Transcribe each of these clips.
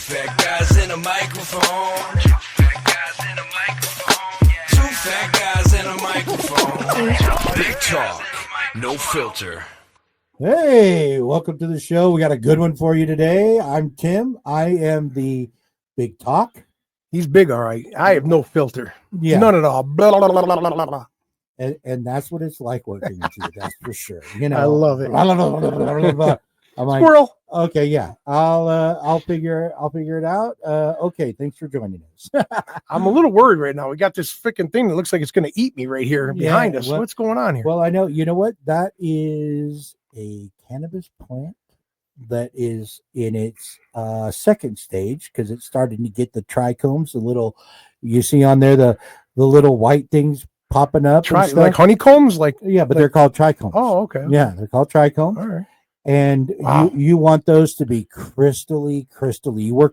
fat guys in a microphone. Two fat guys in a microphone. Two fat guys in a microphone. Big talk, no filter. Hey, welcome to the show. We got a good one for you today. I'm Tim. I am the Big Talk. He's big, all right. I have no filter. Yeah. None at all. Blah, blah, blah, blah, blah, blah. And that's what it's like working with you. That's for sure. You know, I love it. Blah, blah, blah, blah, blah, blah. I'm like, Squirrel. okay, yeah. I'll figure it out. Okay, thanks for joining us. I'm a little worried right now. We got this freaking thing that looks like it's going to eat me right here behind us. Well, What's going on here? Well, I know. You know what? That is a cannabis plant that is in its second stage because it's starting to get the trichomes, the little you see on there, the little white things popping up. Like honeycombs? But they're called trichomes. Oh, okay. Yeah, they're called trichomes. All right. And Wow. you want those to be crystally.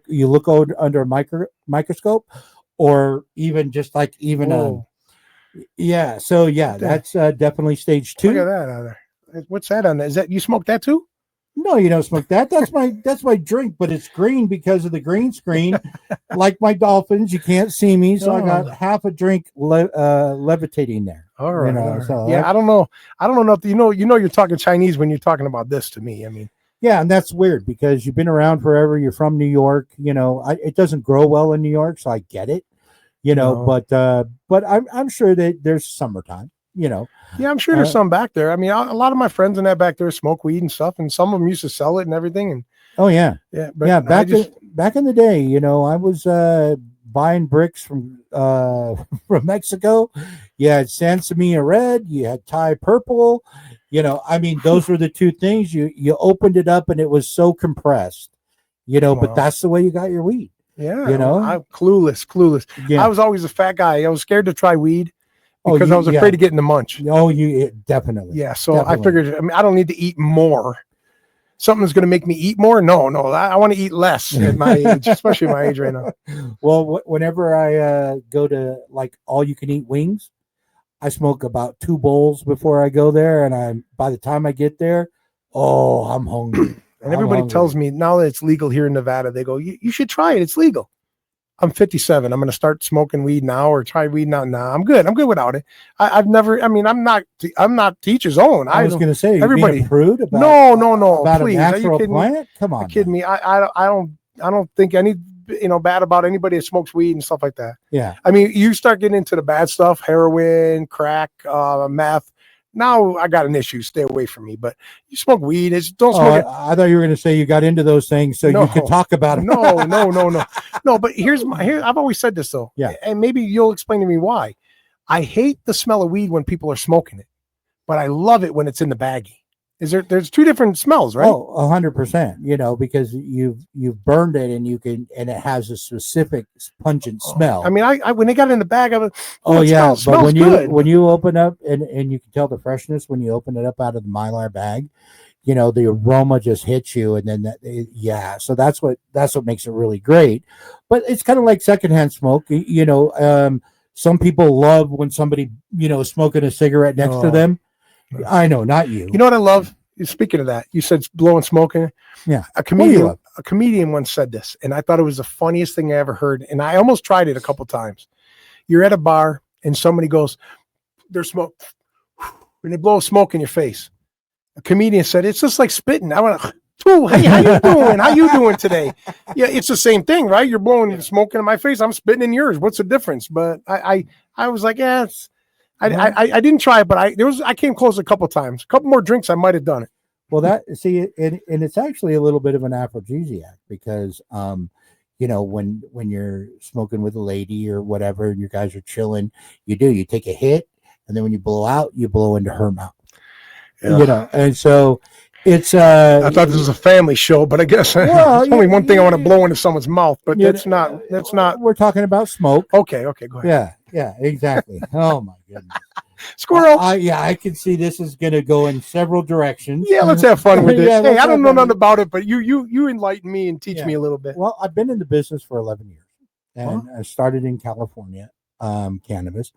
You look under a microscope, or even just like Whoa. So that's definitely stage 2. Look at that out there. What's that on there? Is that you smoke that too? No, you don't smoke that. That's my drink, but it's green because of the green screen. Like my dolphins, you can't see me, so I got half a drink levitating there. All right. All right. So I don't know. I don't know if you know you're talking Chinese when you're talking about this to me. I mean, yeah, and that's weird because you've been around forever. You're from New York. You know, it doesn't grow well in New York, so I get it. You know, but I'm sure that there's summertime. You know, yeah, I'm sure there's some back there. I mean, a lot of my friends in that back there smoke weed and stuff, and some of them used to sell it and everything. And back in the day, you know, I was buying bricks from Mexico. You had Sansamia red, you had Thai purple. You know, I mean, those were the two things. You opened it up and it was so compressed. You know, but that's the way you got your weed. Yeah, you know, I'm clueless. Yeah. I was always a fat guy. I was scared to try weed. Because I was afraid of getting the munch. Oh, definitely. Yeah, so definitely. I figured, I mean, I don't need to eat more. Something's going to make me eat more? No, I want to eat less at my age, especially my age right now. Well, whenever I go to like all-you-can-eat wings, I smoke about 2 bowls before I go there, and by the time I get there, I'm hungry. And everybody tells me now that it's legal here in Nevada, they go, you should try it. It's legal. I'm 57. I'm going to start smoking weed now or try weed now. Nah, I'm good. I'm good without it. I'm not to each his own. I was going to say, everybody being a prude about no. About please. a natural plant? Come on. Are you kidding me? I don't think any, bad about anybody that smokes weed and stuff like that. Yeah. I mean, you start getting into the bad stuff, heroin, crack, meth. Now I got an issue. Stay away from me. But you smoke weed. Don't smoke it. I thought you were going to say you got into those things so you could talk about it. No. But I've always said this though. Yeah. And maybe you'll explain to me why. I hate the smell of weed when people are smoking it, but I love it when it's in the baggie. There's 2 different smells, right? Oh, 100%. You know, because you've burned it and it has a specific pungent smell. I mean, I when they got it in the bag, I was, but when you open up and you can tell the freshness when you open it up out of the Mylar bag, you know, the aroma just hits you, and then so that's what makes it really great. But it's kind of like secondhand smoke. You know, some people love when somebody, you know, smoking a cigarette next to them. I know, not you. You know what I love? Speaking of that, you said blowing smoking. Yeah. A comedian once said this, and I thought it was the funniest thing I ever heard. And I almost tried it a couple times. You're at a bar and somebody goes, there's smoke, and they blow smoke in your face. A comedian said, it's just like spitting. I went, hey, how you doing? How you doing today? Yeah, it's the same thing, right? You're blowing smoke in my face. I'm spitting in yours. What's the difference? But I was like, yeah, I didn't try it, but I came close a couple times. A couple more drinks, I might have done it. Well, and it's actually a little bit of an aphrodisiac because, you know, when you're smoking with a lady or whatever, and you guys are chilling, you take a hit, and then when you blow out, you blow into her mouth. Yeah. You know, and so it's. I thought this was a family show, but I guess there's only one thing I want to blow into someone's mouth, but that's not. We're talking about smoke. Okay, go ahead. Yeah, exactly. Oh my goodness. Squirrel. I can see this is going to go in several directions. Yeah, let's have fun with this. Hey, I don't know nothing about it, but you enlighten me and teach me a little bit. Well, I've been in the business for 11 years, and I started in California, cannabis.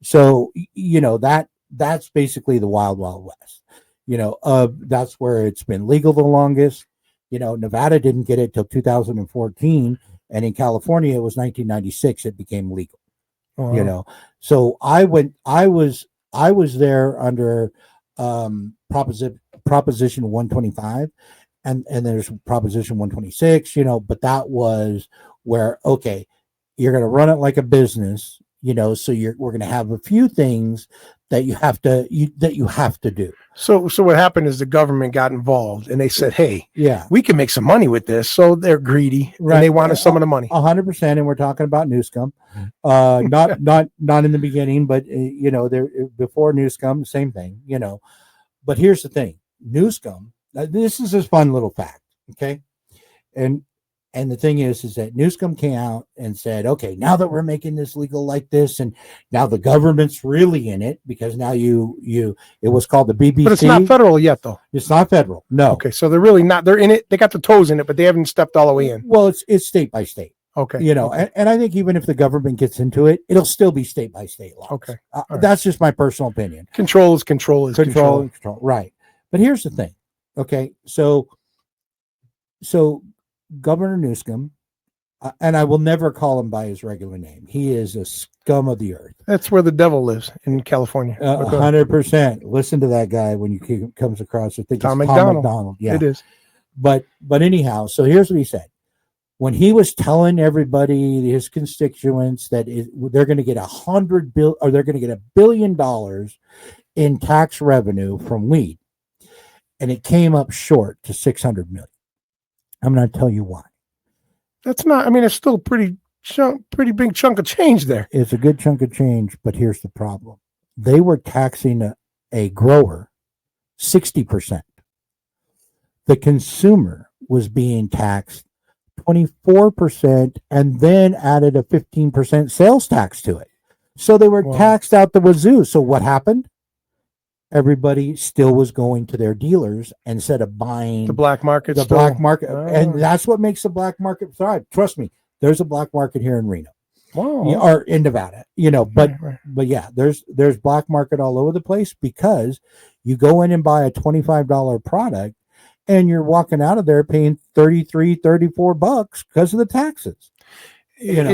So, you know, that's basically the wild, wild west. You know, that's where it's been legal the longest. Nevada didn't get it till 2014, and in California it was 1996 it became legal. So I was there under Proposition 125, and there's Proposition 126, but that was where, okay, you're going to run it like a business, so we're going to have a few things that you have to do. So what happened is the government got involved and they said, hey, yeah, we can make some money with this. So they're greedy, right? And they wanted some of the money. 100%. And we're talking about Newscom, not in the beginning, but there before Newscom, same thing, But here's the thing, Newscom. This is a fun little fact, okay? And the thing is that Newscom came out and said, okay, now that we're making this legal like this, and now the government's really in it, because now it was called the BBC. But it's not federal yet, though. It's not federal. No. Okay, so they're really not. They're in it. They got the toes in it, but they haven't stepped all the way in. Well, it's state by state. Okay. Okay. And I think even if the government gets into it, it'll still be state by state law. Okay. That's just my personal opinion. Control is control. Right. But here's the thing. Okay. So Governor Newscom, and I will never call him by his regular name. He is a scum of the earth. That's where the devil lives, in California. 100%. Listen to that guy when you comes across it. Tom McDonald. Yeah, it is. But anyhow, so here's what he said. When he was telling everybody, his constituents, that they're going to get $100 billion in tax revenue from weed, and it came up short to 600 million. I'm going to tell you why. That's not. I mean, it's still a pretty big chunk of change there. It's a good chunk of change, but here's the problem: they were taxing a grower 60%. The consumer was being taxed 24%, and then added a 15% sales tax to it. So they were taxed out the wazoo. So what happened? Everybody still was going to their dealers instead of buying the black market. And that's what makes the black market thrive. Trust me, there's a black market here in Reno, or in Nevada. But yeah, there's black market all over the place, because you go in and buy a $25 product, and you're walking out of there paying $33-$34 because of the taxes.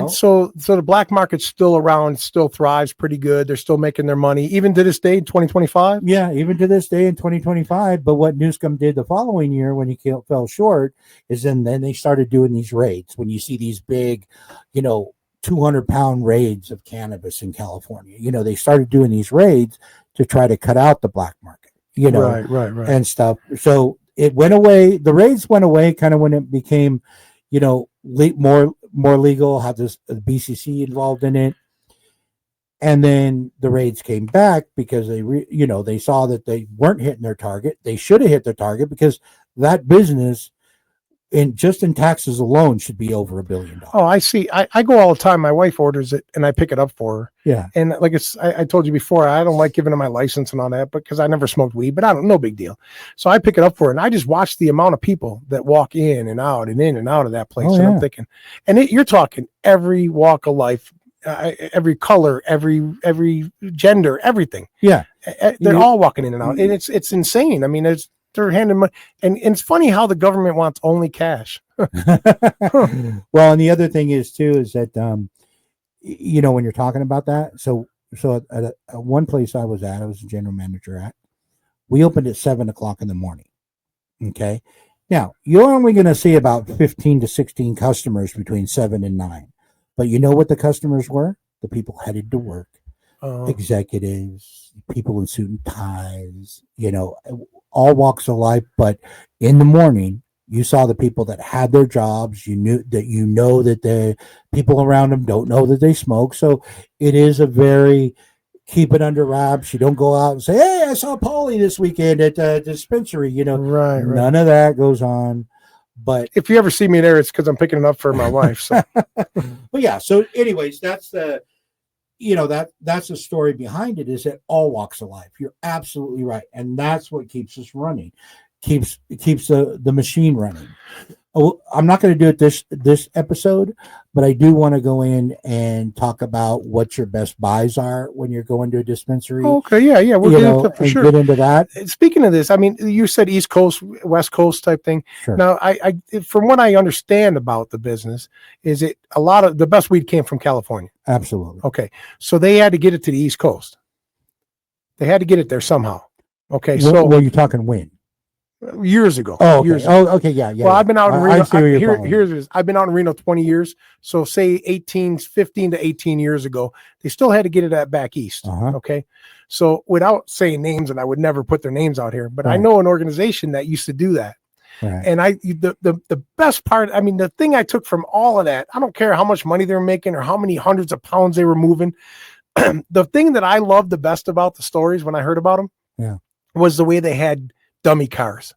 So the black market's still around, still thrives pretty good. They're still making their money, even to this day in 2025. Yeah, even to this day in 2025. But what Newscom did the following year, when he fell short, is then they started doing these raids. When you see these big, 200-pound raids of cannabis in California, they started doing these raids to try to cut out the black market, right, and stuff. So it went away. The raids went away kind of when it became, more legal, have the BCC involved in it. And then the raids came back because they saw that they weren't hitting their target. They should have hit their target, because that business in taxes alone should be over $1 billion. Oh, I see. I go all the time. My wife orders it and I pick it up for her. Yeah. And I told you before, I don't like giving her my license and all that, because I never smoked weed, but no big deal. So I pick it up for her, and I just watch the amount of people that walk in and out of that place. And I'm thinking, you're talking every walk of life, every color, every gender, everything. Yeah. They're all walking in and out, and it's insane. I mean, they're handing money, and it's funny how the government wants only cash. Well, and the other thing is that when you're talking about that, so at one place I was a general manager at, we opened at 7:00 in the morning. Okay, now you're only going to see about 15 to 16 customers between 7 and 9, but you know what the customers were? The people headed to work, executives, people in suit and ties, all walks of life. But in the morning, you saw the people that had their jobs. You knew that the people around them don't know that they smoke. So it is a very keep it under wraps. You don't go out and say, "Hey, I saw Paulie this weekend at the dispensary." Right. None of that goes on. But if you ever see me there, it's because I'm picking it up for my wife. So. But yeah. So, anyways, that's the. That's the story behind it, is that all walks of life. You're absolutely right. And that's what keeps us running, keeps the machine running. I'm not going to do it this episode, but I do want to go in and talk about what your best buys are when you're going to a dispensary. Okay, yeah, we'll get into that for and sure. get into that. Speaking of this, I mean, you said East Coast, West Coast type thing. Sure. Now, I from what I understand about the business, is it a lot of the best weed came from California? Absolutely. Okay, so they had to get it to the East Coast. They had to get it there somehow. Okay, so were you talking when? Years ago. Oh, okay. Years ago. Okay, yeah. Well, I've been out in Reno. Here's I've been out in Reno 20 years. So say 15 to 18 years ago, they still had to get it back east. Okay. So without saying names, and I would never put their names out here, but I know an organization that used to do that. Right. And the best part, I mean, the thing I took from all of that, I don't care how much money they're making or how many hundreds of pounds they were moving. The thing that I loved the best about the stories when I heard about them was the way they had dummy cars.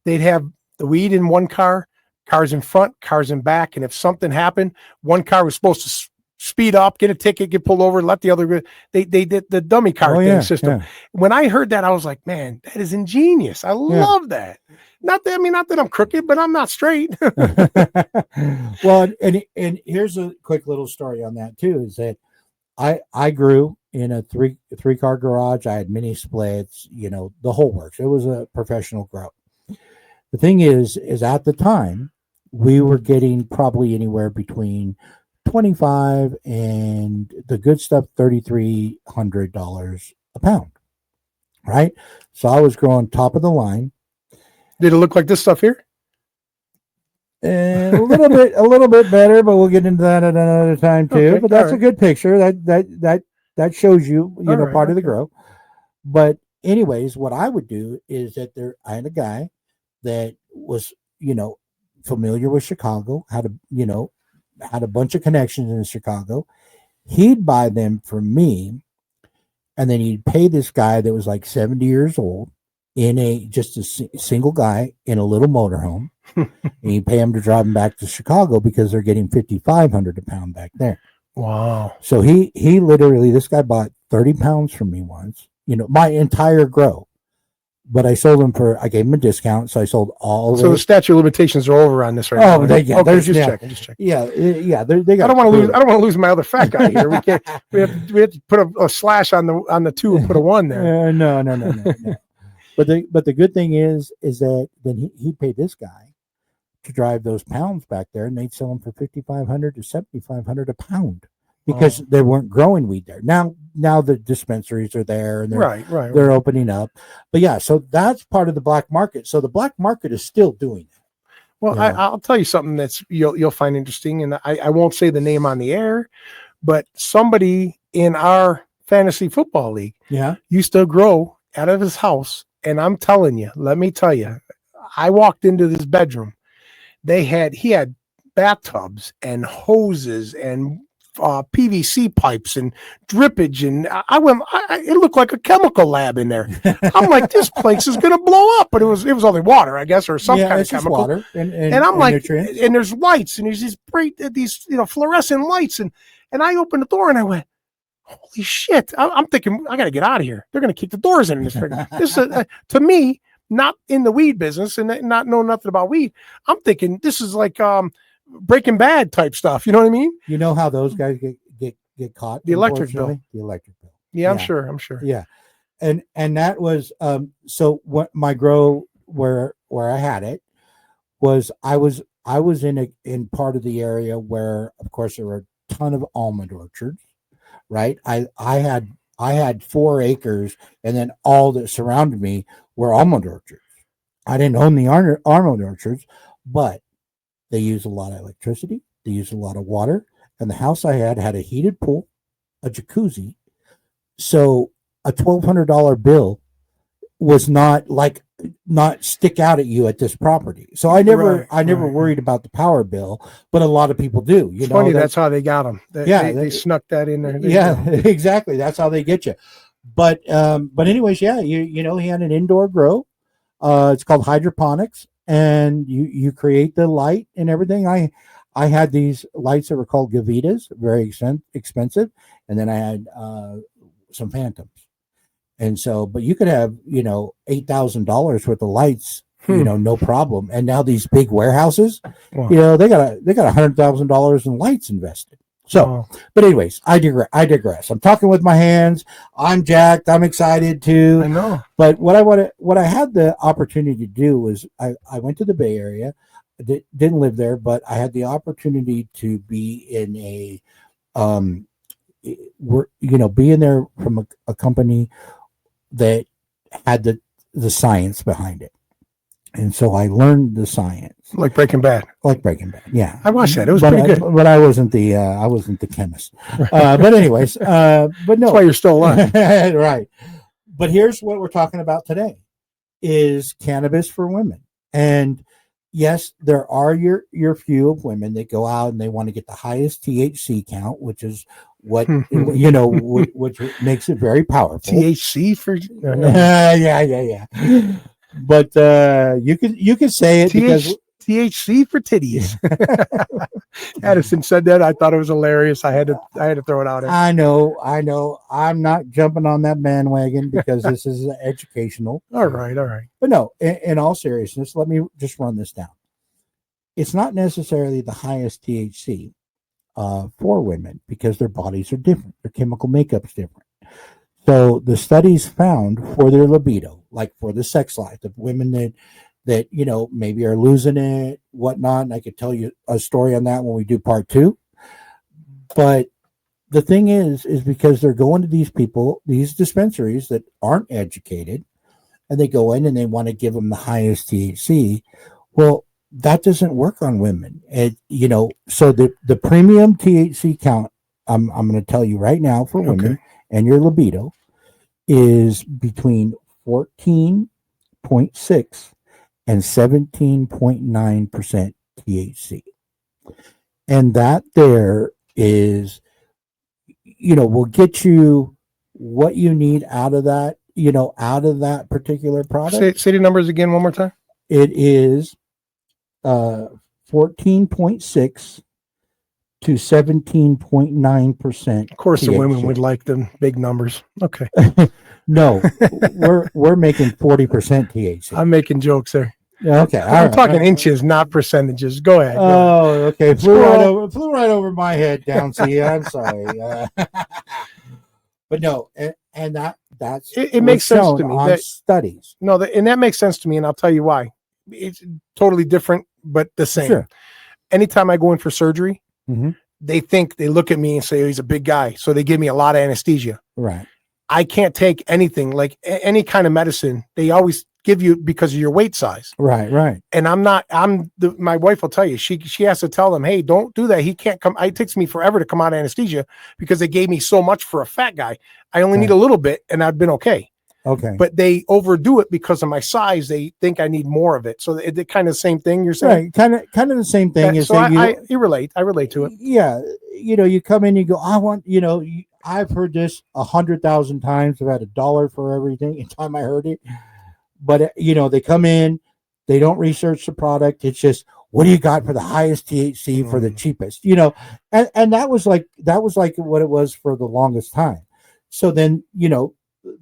They'd have the weed in one car, cars in front, cars in back. And if something happened, one car was supposed to speed up, get a ticket, get pulled over, let the other go. They did the dummy car system. Yeah. When I heard that, I was like, man, that is ingenious. I love that. Not that I'm crooked, but I'm not straight. Well, and here's a quick little story on that too, is that I grew in a three car garage. I had mini splits, the whole works. It was a professional grow. The thing is at the time we were getting probably anywhere between $25 and the good stuff $3,300 a pound, right? So I was growing top of the line. Did it look like this stuff here? A little bit better, but we'll get into that at another time too. Okay, but that's a good picture. That shows you, part of the grow. But anyways, what I would do is that I had a guy that was, familiar with Chicago, had a bunch of connections in Chicago. He'd buy them from me, and then he'd pay this guy that was like 70 years old in a single guy in a little motorhome. And he'd pay him to drive him back to Chicago because they're getting $5,500 a pound back there. Wow. So he literally, this guy bought 30 pounds from me once, my entire grow. But I gave him a discount, so I sold all of it. So the statute of limitations are over on this right now. Oh, okay, just checking. Yeah. They got. I don't want to lose my other fat guy here. We can't. We have to put a slash on the two and put a one there. No. But the good thing is that then he paid this guy to drive those pounds back there, and they'd sell them for $5,500 to $7,500 a pound. Because they weren't growing weed there. Now the dispensaries are there and they're opening up. But yeah, so that's part of the black market. So the black market is still doing it. Well, I'll tell you something that's you'll find interesting, and I won't say the name on the air, but somebody in our fantasy football league used to grow out of his house. And I'm telling you, let me tell you, I walked into this bedroom. He had bathtubs and hoses and PVC pipes and drippage, and it looked like a chemical lab in there. I'm like, this place is going to blow up, but it was only water, I guess, or some kind of chemical. Water and I'm like, nutrients. And there's lights, and there's these fluorescent lights, and I opened the door and I went, holy shit! I'm thinking I got to get out of here. They're going to kick the doors in this. This is to me, not in the weed business and not know nothing about weed. I'm thinking this is like Breaking Bad type stuff. You know what I mean? You know how those guys get caught? The electric bill. The electric bill. Yeah, I'm sure. Yeah. And that was so what my grow where I had it was I was in part of the area where of course there were a ton of almond orchards, right? I had 4 acres, and then all that surrounded me were almond orchards. I didn't own the almond orchards, but they use a lot of electricity. They use a lot of water. And the house I had a heated pool, a jacuzzi. So a $1,200 bill was not stick out at you at this property. So I never worried about the power bill, but a lot of people do. It's funny, that's how they got them. They snuck that in there. Exactly. That's how they get you. But anyways, he had an indoor grow. It's called hydroponics. And you create the light and everything. I had these lights that were called Gavitas, very expensive, and then I had some Phantoms. And so, but you could have $8,000 worth of lights no problem. And now these big warehouses, Wow. they got $100,000 in lights invested. So, Wow. but anyways, I digress. I'm talking with my hands. I'm jacked. I'm excited too. I know. But what I had the opportunity to do was I went to the Bay Area. I didn't live there, but I had the opportunity to be in a, being there from a company that had the science behind it. And so I learned the science. Like Breaking Bad. Yeah. I watched that. It was pretty good. But I wasn't the chemist. But anyways, but no. That's why you're still alive. Right. But here's what we're talking about today is cannabis for women. And yes, there are your few of women that go out and they want to get the highest THC count, which is what, which makes it very powerful. THC for yeah. But you can say it because THC for titties. Addison said that. I thought it was hilarious. I had to throw it out there. I know. I'm not jumping on that bandwagon because this is educational. All right. But no, in all seriousness, let me just run this down. It's not necessarily the highest THC for women because their bodies are different. Their chemical makeup's different. So the studies found for their libido, like for the sex life, the women that maybe are losing it, whatnot. And I could tell you a story on that when we do part 2. But the thing is because they're going to these dispensaries that aren't educated, and they go in and they want to give them the highest THC. Well, that doesn't work on women. And so the premium THC count, I'm going to tell you right now for women and your libido is between 14.6 and 17.9% THC. And that there is, will get you what you need out of that, out of that particular product. Say the numbers again one more time. It is 14.6 to 17.9%. Of course, THC. the women would like the big numbers. Okay. No, we're making 40% THC. I'm making jokes there. Okay, I'm talking inches, not percentages. Go ahead. Okay. Flew right over my head down. See, I'm sorry. But no, and that's it makes sense to me. That studies. No, and that makes sense to me, and I'll tell you why. It's totally different, but the same. Sure. Anytime I go in for surgery, mm-hmm. they look at me and say, oh, he's a big guy. So they give me a lot of anesthesia. Right. I can't take anything, like any kind of medicine. They always give you because of your weight size. Right. And my wife will tell you, she has to tell them, hey, don't do that. He can't come. It takes me forever to come out of anesthesia because they gave me so much for a fat guy. I only need a little bit and I've been okay. Okay. But they overdo it because of my size. They think I need more of it. So it's kind of the same thing you're saying. Right. Kind of the same thing. So I relate to it. Yeah. You come in, you go, I want, I've heard this 100,000 times. I've had $1 for everything. Each time I heard it. But, they come in, they don't research the product. It's just, what do you got for the highest THC for the cheapest? And that was like what it was for the longest time. So then,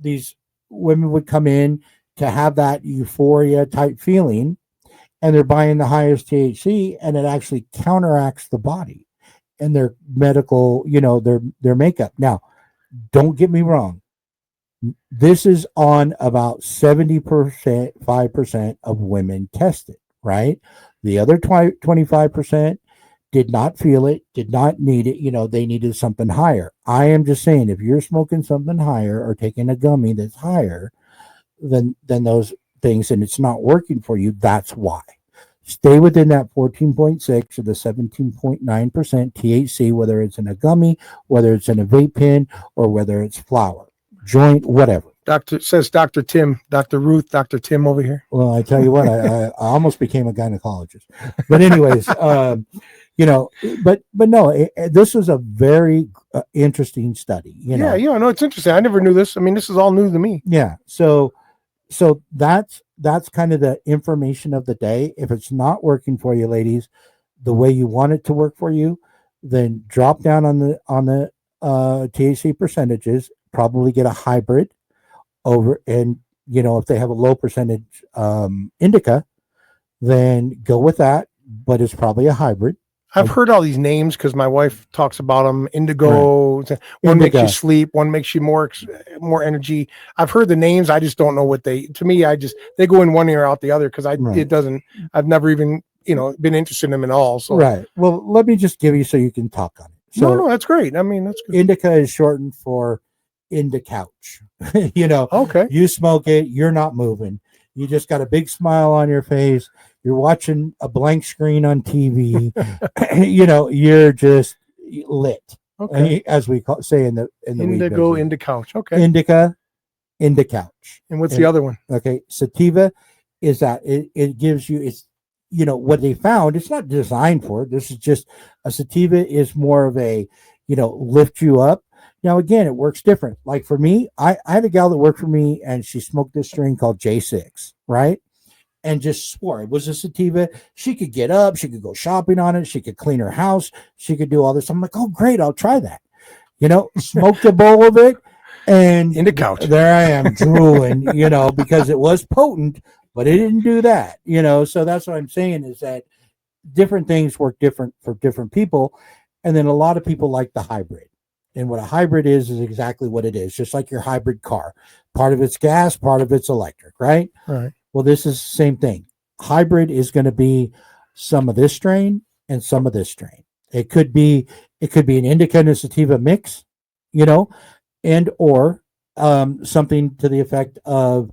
these women would come in to have that euphoria type feeling, and they're buying the highest THC, and it actually counteracts the body and their medical, their makeup. Now, don't get me wrong. This is on about 5% of women tested, right? The other 25% did not feel it, did not need it. They needed something higher. I am just saying, if you're smoking something higher or taking a gummy that's higher than those things and it's not working for you, that's why. Stay within that 14.6 or the 17.9% THC, whether it's in a gummy, whether it's in a vape pen, or whether it's flower, joint, whatever. Dr. Tim, Dr. Ruth, Dr. Tim over here. Well, I tell you what, I almost became a gynecologist. But anyways, but no, this was a very interesting study. Yeah, no, it's interesting. I never knew this. I mean, this is all new to me. Yeah. So that's kind of the information of the day. If it's not working for you, ladies, the way you want it to work for you, then drop down on the THC percentages. Probably get a hybrid over, and if they have a low percentage indica, then go with that. But it's probably a hybrid. I've heard all these names because my wife talks about them. Indigo, one makes you sleep, one makes you more energy. I've heard the names. I just don't know what they. To me, they go in one ear out the other because it doesn't. I've never even been interested in them at all. So right. Well, let me just give you so you can talk on it. So no, that's great. I mean, that's good. Indica is shortened for couch. Okay. You smoke it, you're not moving. You just got a big smile on your face. You're watching a blank screen on TV. You're just lit. Okay. As we say in the Indigo, couch. Okay. Indica, couch. And what's the other one? Okay. Sativa is that it gives you, it's, what they found, it's not designed for it. This is just a sativa is more of a, lift you up. Now, again, it works different. Like for me, I had a gal that worked for me and she smoked this strain called J6, right? And just swore it was a sativa. She could get up, she could go shopping on it, she could clean her house, she could do all this. I'm like, oh, great, I'll try that. Smoked a bowl of it, and in the couch. There I am drooling, because it was potent, but it didn't do that, So that's what I'm saying is that different things work different for different people. And then a lot of people like the hybrid. And what a hybrid is exactly what it is, just like your hybrid car. Part of it's gas, part of it's electric, right? Right. Well, this is the same thing. Hybrid is going to be some of this strain and some of this strain. It could be an indica and sativa mix, and or something to the effect of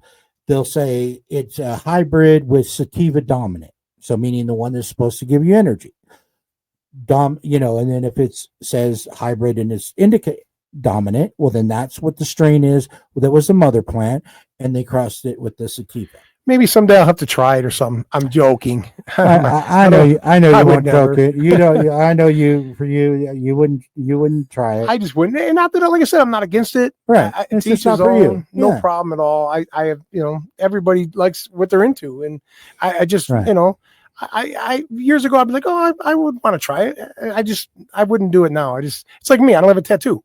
they'll say it's a hybrid with sativa dominant. So meaning the one that's supposed to give you energy. And then if it says hybrid and it's indica dominant, well, then that's what the strain is. Well, that was the mother plant, and they crossed it with the sativa. Maybe someday I'll have to try it or something. I'm joking. I know you won't joke it. I know you wouldn't try it. I just wouldn't. And not that, like I said, I'm not against it. Right. It's just not for you. No problem at all. I have, everybody likes what they're into. And I just, I years ago, I'd be like, oh, I would want to try it. I wouldn't do it now. It's like me. I don't have a tattoo.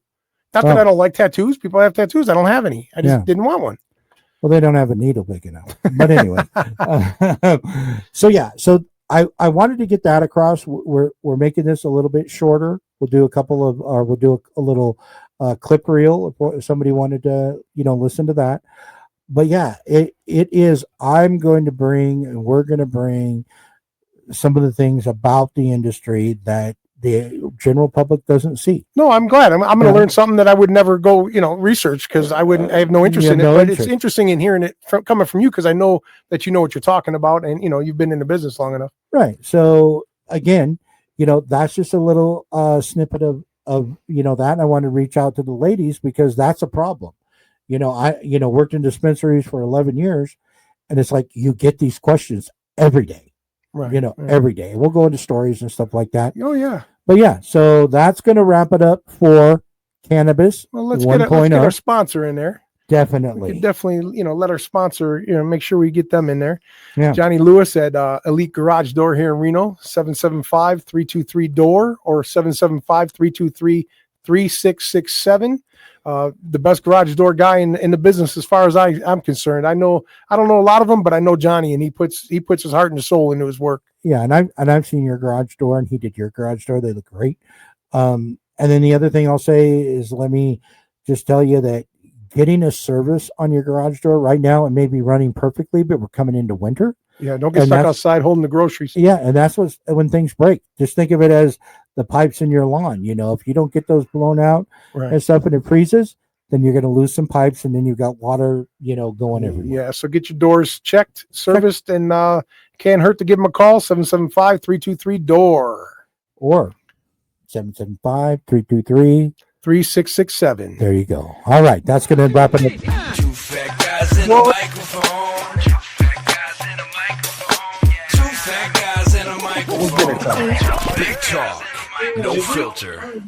Not that I don't like tattoos. People have tattoos. I don't have any. I just didn't want one. Well, they don't have a needle big enough. But anyway, so I wanted to get that across. We're making this a little bit shorter. We'll do a little clip reel if somebody wanted to, listen to that. But yeah, it is. We're going to bring some of the things about the industry that the general public doesn't see. No, I'm glad. I'm going to learn something that I would never go, research because I have no interest in it. But it's interesting in hearing it coming from you because I know that you know what you're talking about and you've been in the business long enough. Right. So again, that's just a little snippet of that. And I want to reach out to the ladies because that's a problem. I worked in dispensaries for 11 years, and it's like you get these questions every day. Right. Every day. We'll go into stories and stuff like that. Oh yeah. But yeah, so that's going to wrap it up for Cannabis. Well, let's get our sponsor in there. Definitely. We can definitely, let our sponsor, make sure we get them in there. Yeah. Johnny Lewis at Elite Garage Door here in Reno, 775-323-DOOR or 775-323-3667. The best garage door guy in the business as far as I'm concerned. I don't know a lot of them, but I know Johnny, and he puts his heart and soul into his work. Yeah, and I've seen your garage door, and he did your garage door. They look great. And then the other thing I'll say is, let me just tell you that getting a service on your garage door right now, it may be running perfectly, but we're coming into winter. Yeah, don't get stuck outside holding the groceries. Yeah, and that's when things break. Just think of it as the pipes in your lawn. If you don't get those blown out and stuff and it freezes, then you're going to lose some pipes, and then you've got water, going everywhere. Yeah, so get your doors checked, serviced, and can't hurt to give them a call, 775-323-DOOR. Or 775-323-3667. There you go. All right, that's going to wrap it up. Two fat guys in a microphone. Two fat guys in a microphone. Two fat guys in a microphone. Big talk, no filter.